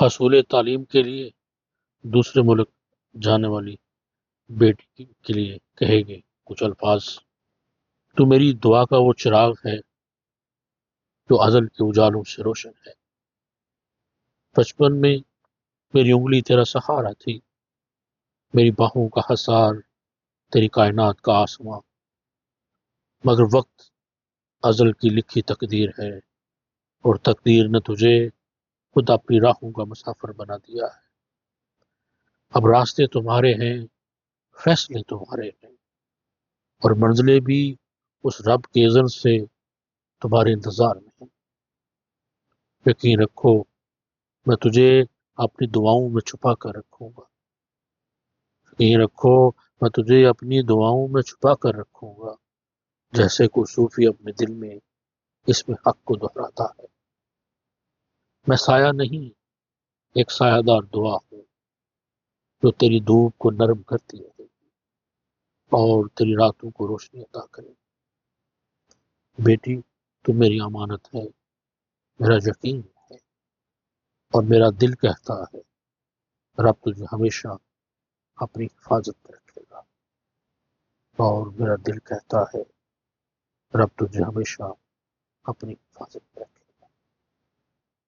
حصول تعلیم کے لیے دوسرے ملک جانے والی بیٹی کے لیے کہے گے کچھ الفاظ۔ تو میری دعا کا وہ چراغ ہے جو ازل کے اجالوں سے روشن ہے۔ بچپن میں میری انگلی تیرا سہارا تھی، میری باہوں کا حصار تیری کائنات کا آسماں، مگر وقت ازل کی لکھی تقدیر ہے، اور تقدیر نے تجھے خود اپنی راہوں کا مسافر بنا دیا ہے۔ اب راستے تمہارے ہیں، فیصلے تمہارے ہیں، اور منزلیں بھی اس رب کے اذن سے تمہارے انتظار میں ہیں۔ یقین رکھو میں تجھے اپنی دعاؤں میں چھپا کر رکھوں گا، یقین رکھو میں تجھے اپنی دعاؤں میں چھپا کر رکھوں گا، جیسے کوئی صوفی اپنے دل میں اس میں حق کو دہراتا ہے۔ میں سایہ نہیں، ایک سایہ دار دعا ہوں جو تیری دھوپ کو نرم کرتی ہے اور تیری راتوں کو روشنی عطا کرے۔ بیٹی تو میری امانت ہے، میرا یقین ہے، اور میرا دل کہتا ہے رب تجھے ہمیشہ اپنی حفاظت میں رکھے گا، اور میرا دل کہتا ہے رب تجھے ہمیشہ اپنی حفاظت میں رکھے گا۔